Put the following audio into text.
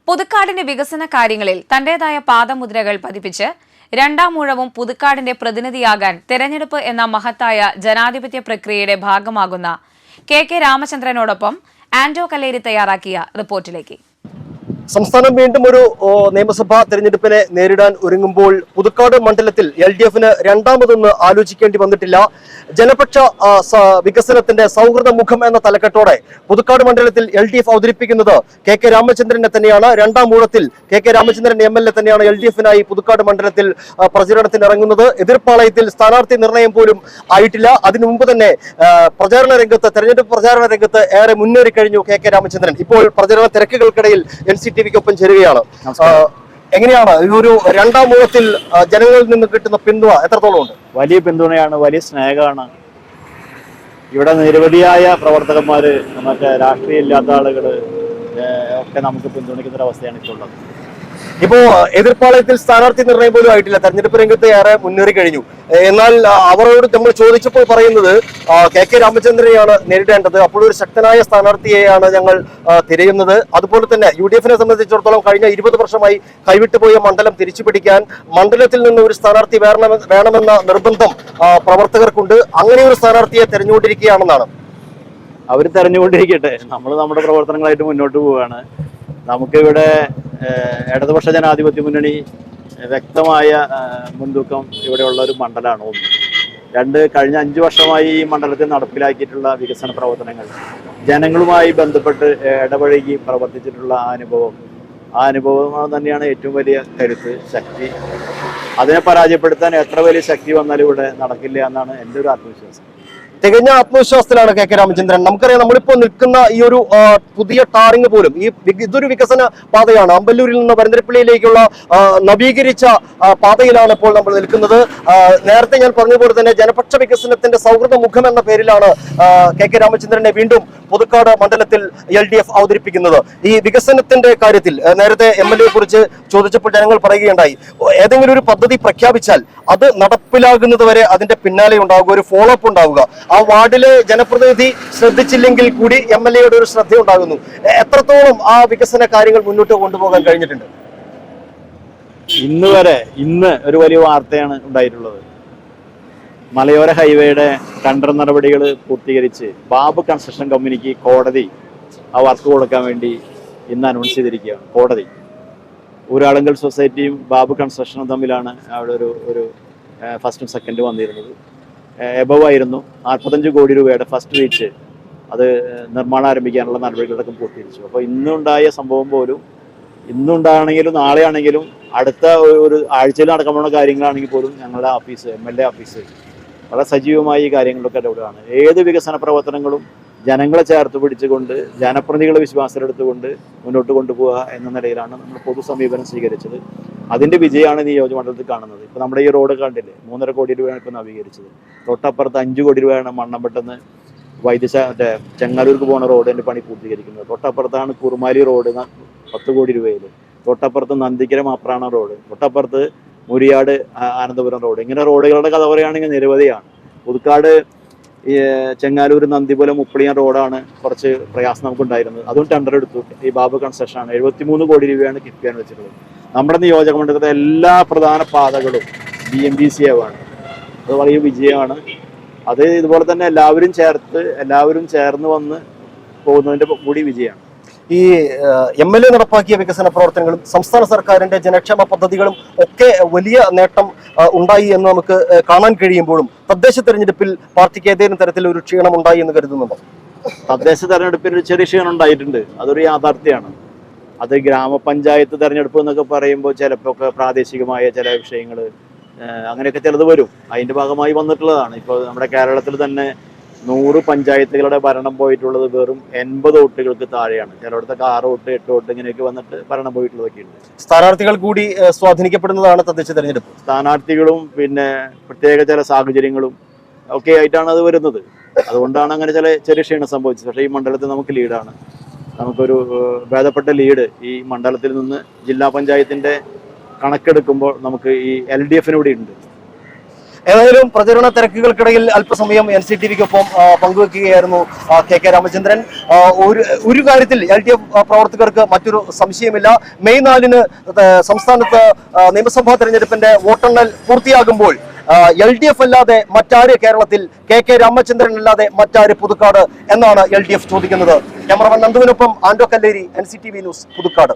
പുതുക്കാടിന്റെ വികസന കാര്യങ്ങളിൽ തന്റേതായ പാദമുദ്രകൾ പതിപ്പിച്ച് രണ്ടാമൂഴവും പുതുക്കാടിന്റെ പ്രതിനിധിയാകാൻ തെരഞ്ഞെടുപ്പ് എന്ന മഹത്തായ ജനാധിപത്യ പ്രക്രിയയുടെ ഭാഗമാകുന്ന കെ രാമചന്ദ്രനോടൊപ്പം ആന്റോ കല്ലേരി തയ്യാറാക്കിയ റിപ്പോർട്ടിലേക്ക്. സംസ്ഥാനം വീണ്ടും ഒരു നിയമസഭാ തെരഞ്ഞെടുപ്പിനെ നേരിടാൻ ഒരുങ്ങുമ്പോൾ പുതുക്കാട് മണ്ഡലത്തിൽ LDF-ന് രണ്ടാമതൊന്ന് ആലോചിക്കേണ്ടി വന്നിട്ടില്ല. ജനപക്ഷ വികസനത്തിന്റെ സൗഹൃദ മുഖം എന്ന തലക്കെട്ടോടെ പുതുക്കാട് മണ്ഡലത്തിൽ LDF അവതരിപ്പിക്കുന്നത് കെ രാമചന്ദ്രനെ തന്നെയാണ്. രണ്ടാം ഊഴത്തിൽ കെ രാമചന്ദ്രൻ MLA തന്നെയാണ് LDF-നായി പുതുക്കാട് മണ്ഡലത്തിൽ പ്രചരണത്തിന് ഇറങ്ങുന്നത്. എതിർപ്പാളയത്തിൽ സ്ഥാനാർത്ഥി നിർണയം പോലും ആയിട്ടില്ല. അതിനു മുമ്പ് തന്നെ തെരഞ്ഞെടുപ്പ് പ്രചാരണ രംഗത്ത് ഏറെ മുന്നേറി കഴിഞ്ഞു കെ രാമചന്ദ്രൻ. ഇപ്പോൾ പ്രചരണ തിരക്കുകൾക്കിടയിൽ NCTV-ക്കൊപ്പം ചേരുകയാണ്. എങ്ങനെയാണ് ഈ ഒരു രണ്ടാം ഊഴത്തിൽ ജനങ്ങളിൽ നിന്ന് കിട്ടുന്ന പിന്തുണ എത്രത്തോളം ഉണ്ട്? വലിയ പിന്തുണയാണ്, വലിയ സ്നേഹമാണ്. ഇവിടെ നിരവധിയായ പ്രവർത്തകന്മാര്, നമുക്ക് രാഷ്ട്രീയം ഇല്ലാത്ത ആളുകൾ ഒക്കെ നമുക്ക് പിന്തുണയ്ക്കുന്ന ഒരു അവസ്ഥയാണ് ഇപ്പോൾ ഉള്ളത്. ഇപ്പോ എതിർപ്പാളയത്തിൽ സ്ഥാനാർത്ഥി നിർണയം പോലും ആയിട്ടില്ല. തെരഞ്ഞെടുപ്പ് രംഗത്ത് ഏറെ മുന്നേറി കഴിഞ്ഞു. എന്നാൽ അവരോട് നമ്മൾ ചോദിച്ചപ്പോൾ പറയുന്നത് കെ രാമചന്ദ്രനെയാണ് നേരിടേണ്ടത്, അപ്പോൾ ഒരു ശക്തനായ സ്ഥാനാർത്ഥിയെയാണ് ഞങ്ങൾ തിരയുന്നത്. അതുപോലെ തന്നെ UDF-നെ സംബന്ധിച്ചിടത്തോളം കഴിഞ്ഞ 20 വർഷമായി കൈവിട്ടുപോയ മണ്ഡലം തിരിച്ചുപിടിക്കാൻ മണ്ഡലത്തിൽ നിന്ന് ഒരു സ്ഥാനാർത്ഥി വേണമെന്ന നിർബന്ധം പ്രവർത്തകർക്കുണ്ട്. അങ്ങനെ ഒരു സ്ഥാനാർത്ഥിയെ തെരഞ്ഞുകൊണ്ടിരിക്കുകയാണെന്നാണ്. അവർ തെരഞ്ഞുകൊണ്ടിരിക്കട്ടെ, നമ്മൾ നമ്മുടെ പ്രവർത്തനങ്ങളായിട്ട് മുന്നോട്ട് പോവുകയാണ്. നമുക്കിവിടെ ഇടതുപക്ഷ ജനാധിപത്യ മുന്നണി വ്യക്തമായ മുൻതൂക്കം ഇവിടെയുള്ള ഒരു മണ്ഡലമാണ്. ഒന്ന്. രണ്ട്, കഴിഞ്ഞ 5 വർഷമായി ഈ മണ്ഡലത്തിൽ നടപ്പിലാക്കിയിട്ടുള്ള വികസന പ്രവർത്തനങ്ങൾ, ജനങ്ങളുമായി ബന്ധപ്പെട്ട് ഇടപഴകി പ്രവർത്തിച്ചിട്ടുള്ള ആ അനുഭവം തന്നെയാണ് ഏറ്റവും വലിയ കരുത്ത്, ശക്തി. അതിനെ പരാജയപ്പെടുത്താൻ എത്ര വലിയ ശക്തി വന്നാലും ഇവിടെ നടക്കില്ല എന്നാണ് എൻ്റെ ഒരു ആത്മവിശ്വാസം. തികഞ്ഞ ആത്മവിശ്വാസത്തിലാണ് കെ രാമചന്ദ്രൻ. നമുക്കറിയാം, നമ്മളിപ്പോൾ നിൽക്കുന്ന ഈ ഒരു പുതിയ ടാറിങ് പോലും ഇതൊരു വികസന പാതയാണ്. അമ്പല്ലൂരിൽ നിന്ന് വരന്തരപ്പള്ളിയിലേക്കുള്ള നവീകരിച്ച പാതയിലാണ് ഇപ്പോൾ നമ്മൾ നിൽക്കുന്നത്. നേരത്തെ ഞാൻ പറഞ്ഞതുപോലെ തന്നെ ജനപക്ഷ വികസനത്തിന്റെ സൗഹൃദ മുഖം എന്ന പേരിലാണ് കെ രാമചന്ദ്രനെ വീണ്ടും പുതുക്കാട് മണ്ഡലത്തിൽ LDF അവതരിപ്പിക്കുന്നത്. ഈ വികസനത്തിന്റെ കാര്യത്തിൽ നേരത്തെ MLA കുറിച്ച് ചോദിച്ചപ്പോൾ ജനങ്ങൾ പറയുകയുണ്ടായി, ഏതെങ്കിലും ഒരു പദ്ധതി പ്രഖ്യാപിച്ചാൽ അത് നടപ്പിലാകുന്നത് വരെ അതിന്റെ പിന്നാലെ ഉണ്ടാവുക, ഒരു ഫോളോ അപ്പ് ഉണ്ടാവുക. ആ വാർഡിലെ ജനപ്രതിനിധി ശ്രദ്ധിച്ചില്ലെങ്കിൽ കൂടി MLA-യുടെ ഒരു ശ്രദ്ധ ഉണ്ടാകുന്നു. എത്രത്തോളം ആ വികസന കാര്യങ്ങൾ മുന്നോട്ട് കൊണ്ടുപോകാൻ കഴിഞ്ഞിട്ടുണ്ട്? ഇന്ന് ഒരു വലിയ വാർത്തയാണ് ഉണ്ടായിട്ടുള്ളത്. മലയോര ഹൈവേയുടെ ടെൻഡർ നടപടികൾ പൂർത്തീകരിച്ച് ബാബു കൺസ്ട്രക്ഷൻ കമ്പനിക്ക് കോടതി ആ വർക്ക് കൊടുക്കാൻ വേണ്ടി ഇന്ന് അനൗൺസ് ചെയ്തിരിക്കുകയാണ്. കോടതി ഊരാളുങ്കൽ സൊസൈറ്റിയും ബാബു കൺസ്ട്രക്ഷനും തമ്മിലാണ് അവിടെ ഒരു ഫസ്റ്റും സെക്കൻഡും വന്നിരുന്നത്. എബവായിരുന്നു 45 കോടി രൂപയുടെ ഫസ്റ്റ് റീച്ച് അത് നിർമ്മാണം ആരംഭിക്കാനുള്ള നടപടികളൊക്കെ പൂർത്തീകരിച്ചു. അപ്പോൾ ഇന്നുണ്ടായ സംഭവം പോലും ഇന്നുണ്ടാണെങ്കിലും നാളെ ആണെങ്കിലും അടുത്ത ഒരു ആഴ്ചയിൽ നടക്കാൻ പോകുന്ന കാര്യങ്ങളാണെങ്കിൽ പോലും ഞങ്ങളുടെ ഓഫീസ്, MLA ഓഫീസ് വളരെ സജീവമായി ഈ കാര്യങ്ങളിലൊക്കെ ഇടപെടുകയാണ്. ഏത് വികസന പ്രവർത്തനങ്ങളും ജനങ്ങളെ ചേർത്ത് പിടിച്ചുകൊണ്ട്, ജനപ്രതിനിധികളെ വിശ്വാസത്തിലെടുത്തുകൊണ്ട് മുന്നോട്ട് കൊണ്ടുപോകുക എന്ന നിലയിലാണ് നമ്മൾ പൊതു സമീപനം സ്വീകരിച്ചത്. അതിൻ്റെ വിജയമാണ് നിയോജകമണ്ഡലത്തിൽ കാണുന്നത്. ഇപ്പോൾ നമ്മുടെ ഈ റോഡ് കണ്ടില്ലേ, 3.5 കോടി രൂപയാണ് ഇപ്പോൾ നവീകരിച്ചത്. തൊട്ടപ്പുറത്ത് 5 കോടി രൂപയാണ് മണ്ണമ്പെട്ടെന്ന് ചെങ്ങാലൂർക്ക് പോകുന്ന റോഡിൻ്റെ പണി പൂർത്തീകരിക്കുന്നത്. തൊട്ടപ്പുറത്താണ് കുറുമാലി റോഡ് 10 കോടി രൂപയിൽ. തൊട്ടപ്പുറത്ത് നന്ദിക്കര മാപ്രാണ റോഡ്, തൊട്ടപ്പുറത്ത് മുരിയാട് ആനന്ദപുരം റോഡ്. ഇങ്ങനെ റോഡുകളുടെ കഥ പറയുകയാണെങ്കിൽ നിരവധിയാണ്. പുതുക്കാട് ചെങ്ങാലൂർ നന്ദിപുരം മുപ്പളിയാൻ റോഡാണ് കുറച്ച് പ്രയാസം നമുക്കുണ്ടായിരുന്നത്. അതും ടെൻഡർ എടുത്തു. ഈ ബാബു കൺസ്ട്രക്ഷനാണ് 73 കോടി രൂപയാണ് കിഫ്ബിയാൻ വെച്ചിട്ടുള്ളത്. നമ്മുടെ നിയോജക മണ്ഡലത്തിലെ എല്ലാ പ്രധാന പാതകളും BMBC ആണ്. അത് വലിയ വിജയമാണ്. അത് ഇതുപോലെ തന്നെ എല്ലാവരും ചേർന്ന് വന്ന് പോകുന്നതിൻ്റെ കൂടി വിജയമാണ്. ഈ MLA നടപ്പാക്കിയ വികസന പ്രവർത്തനങ്ങളും സംസ്ഥാന സർക്കാരിന്റെ ജനക്ഷേമ പദ്ധതികളും ഒക്കെ വലിയ നേട്ടം ഉണ്ടായി എന്ന് നമുക്ക് കാണാൻ കഴിയുമ്പോഴും തദ്ദേശ തെരഞ്ഞെടുപ്പിൽ പാർട്ടിക്ക് ഏതെങ്കിലും തരത്തിൽ ഒരു ക്ഷീണം ഉണ്ടായി എന്ന് കരുതുന്നുണ്ടോ? തദ്ദേശ തെരഞ്ഞെടുപ്പിൽ ഒരു ചെറിയ ക്ഷീണം ഉണ്ടായിട്ടുണ്ട്. അതൊരു യാഥാർത്ഥ്യമാണ്. അത് ഗ്രാമപഞ്ചായത്ത് തെരഞ്ഞെടുപ്പ് എന്നൊക്കെ പറയുമ്പോൾ ചിലപ്പോൾ ഒക്കെ പ്രാദേശികമായ ചില വിഷയങ്ങൾ അങ്ങനെയൊക്കെ ചിലത് വരും. അതിൻ്റെ ഭാഗമായി വന്നിട്ടുള്ളതാണ്. ഇപ്പോൾ നമ്മുടെ കേരളത്തിൽ തന്നെ 100 പഞ്ചായത്തുകളുടെ ഭരണം പോയിട്ടുള്ളത് വെറും 80 വോട്ടുകൾക്ക് താഴെയാണ്. ചിലയിടത്തൊക്കെ 6 വോട്ട് 8 വോട്ട് ഇങ്ങനെയൊക്കെ വന്നിട്ട് ഭരണം പോയിട്ടുള്ളതൊക്കെ ഉണ്ട്. സ്ഥാനാർത്ഥികൾ കൂടി സ്വാധീനിക്കപ്പെടുന്നതാണ് തദ്ദേശ തെരഞ്ഞെടുപ്പ്. സ്ഥാനാർത്ഥികളും പിന്നെ പ്രത്യേക ചില സാഹചര്യങ്ങളും ഒക്കെ ആയിട്ടാണ് അത് വരുന്നത്. അതുകൊണ്ടാണ് അങ്ങനെ ചെറിയ ക്ഷീണം സംഭവിച്ചത്. പക്ഷേ ഈ മണ്ഡലത്തിൽ നമുക്ക് ലീഡാണ്. നമുക്കൊരു ഭേദപ്പെട്ട ലീഡ് ഈ മണ്ഡലത്തിൽ നിന്ന് ജില്ലാ പഞ്ചായത്തിൻ്റെ കണക്കെടുക്കുമ്പോൾ നമുക്ക് ഈ LDF-ന് ഇവിടെ ഉണ്ട്. ഏതായാലും പ്രചരണ തിരക്കുകൾക്കിടയിൽ അല്പസമയം NCTV-ക്കൊപ്പം പങ്കുവെക്കുകയായിരുന്നു KK രാമചന്ദ്രൻ. ഒരു കാര്യത്തിൽ LDF പ്രവർത്തകർക്ക് മറ്റൊരു സംശയമില്ല. മെയ് 4-ന് സംസ്ഥാനത്ത് നിയമസഭാ തെരഞ്ഞെടുപ്പിന്റെ വോട്ടെണ്ണൽ പൂർത്തിയാകുമ്പോൾ LDF അല്ലാതെ മറ്റാര് കേരളത്തിൽ, KK രാമചന്ദ്രൻ അല്ലാതെ മറ്റാര് പുതുക്കാട് എന്നാണ് LDF ചോദിക്കുന്നത്. ക്യാമറമാൻ നന്ദുവിനൊപ്പം ആൻഡോ കല്ലേരി, NCTV ന്യൂസ്, പുതുക്കാട്.